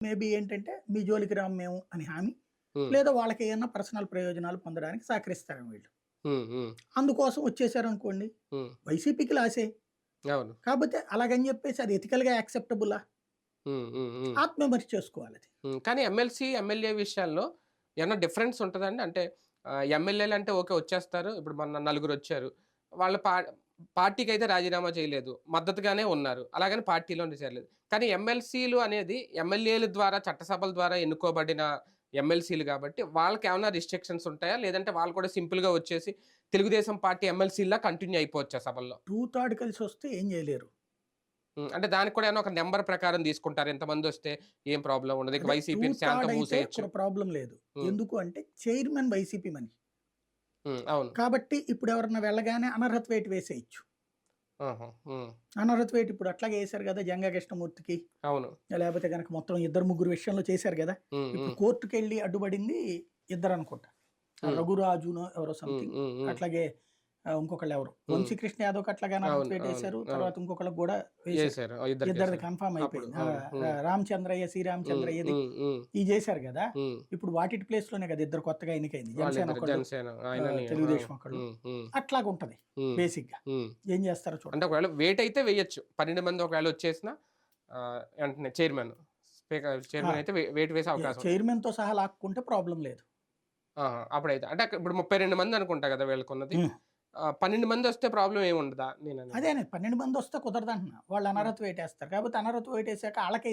Maybe ఏంటంటే మీ జోలికి రాము మేము అని హామీ. హ్మ్. లేదా వాళ్ళకి ఏమన్నా పర్సనల్ ప్రయోజనాలు పొందడానికి సహకరిస్తారేమో వీళ్ళు. హ్మ్. హ్మ్. అందుకోసం వచ్చేసారనుకోండి, హ్మ్. వైసీపీకి లాసే. అవును. కాపోతే అలాగని జెప్పేసి అది ఎథికల్‌గా యాక్సెప్టబులా? హ్మ్. హ్మ్. హ్మ్. ఆత్మవిమర్శ చేసుకోవాలది. హ్మ్. కానీ ఎమ్మెల్సీ, ఎమ్మెల్యే విషయాల్లో ఏమన్నా డిఫరెన్స్ ఉంటదండి? అంటే ఎమ్మెల్యేలంటే ఓకే. వచ్చేస్తారు. ఇప్పుడు మొన్న నలుగురొచ్చారు. వాళ్ళ పార్టీకైతే రాజీనామా చేయలేదు. మద్దతుగానే ఉన్నారు. అలాగని పార్టీలోనే చేరలేదు. కానీ ఎమ్మెల్సీలు అనేది ఎమ్మెల్యేల ద్వారా చట్టసభల ద్వారా ఎన్నుకోబడిన ఎమ్మెల్సీలు గాబట్టి వాళ్ళకేమన్నా రిస్ట్రిక్షన్స్ ఉంటాయా? లేదంటే వాళ్ళు కూడా సింపుల్‌గా వచ్చేసి తెలుగుదేశం పార్టీ ఎమ్మెల్సీ‌ల్లా కంటిన్యూ అయిపోవచ్చా సభల్లో? టూ కలిసొస్తే ఏం జేయలేరు. హ్మ్. అంటే దానికి కూడా ఏమన్నా ఒక నంబర్ ప్రకారం తీసుకుంటారా? ఇంతమందొస్తే ఏం ప్రాబ్లమ్ ఉండదు. ఇక అదే వైసీపీని శాంతం అయితే మూసేయొచ్చు. ఇక్కడ ప్రాబ్లమ్ లేదు. హ్మ్. ఎందుకు అంటే చైర్మన్ వైసీపీ మనిషి. హ్మ్. అవును. కాబట్టి ఇప్పుడెవరన్నా వెళ్ళగానే అనర్హత వేటు వేసేయొచ్చు. ఆహా! హ్మ్. అనర్హత వేటు ఇప్పుడు అట్లాగే ఏశారు గదా! జంగా కృష్ణమూర్తికి. అవును. లేపోతే గనక మొత్తం ఇద్దరు, ముగ్గురు విషయంలో చేశారు గదా! హ్మ్. ఇప్పుడు హ్మ్. కోర్ట్‌కెళ్ళి అడ్డుపడింది ఇద్దరనుకుంటా. హ్మ్. రఘురాజునో ఎవరో హ్మ్. సంథింగ్. హ్మ్. హ్మ్. అట్లాగే ఇంకొకళ్ళెవరు హ్మ్. వంశీకృష్ణ యాదవ్‌కి అట్లాగే అనర్హత అవును. అవును. వేటేశారు. అవును. తర్వాత ఇంకొకళ్ళకి గూడా వేశారు. ఏసారు. ఇద్దరిది ఇద్దరికేసారు. కన్ఫర్మ్ అప్పుడు. అయిపోయింది. అవును. హ్మ్. రామచంద్రయ్య, హ్మ్. శ్రీరామచంద్రయ్యది హ్మ్. హ్మ్. ఇయి జేశారు గదా! హ్మ్. ఇప్పుడు వాటిటి ప్లేస్‌లోనే గదా! ఇద్దరు కొత్తగా ఎన్నికైంది. జనసేన వాళ్ళిద్దరు ఒకళ్ళు, జనసేన ఆయనని ఆ! తెలుగుదేశం ఒకళ్ళు. హ్మ్. హ్మ్. అట్లాగుంటది హ్మ్. బేసిక్‌గా. హ్మ్. ఏం జేస్తారో అంటే చూడాలి. ఒకవేళ వేటైతే వేయొచ్చు. 12 మంది ఒకవేళ వచ్చేసినా వెంటనే చైర్మన్. ఆ! చైర్మన్ అయితే వేటు వేసే అవకాశం ఉంటది. చైర్మన్‌తో సహా లాక్కుంటే ప్రాబ్లమ్ లేదు. ఆహా! అప్పుడైతే అంటే ఇప్పుడు 32 మంది అనుకుంటా గదా! వీళ్ళకున్నది. హ్మ్. 12 మందొస్తే ప్రాబ్లమ్ ఏముండదా నేననేది? అదేనే 12 మందొస్తే కుదరదంటున్నా. వాళ్ళు హ్మ్. అనర్హత వేటేస్తారు. కాపోతే అనర్హత వేటేసాక ఆళ్ళకే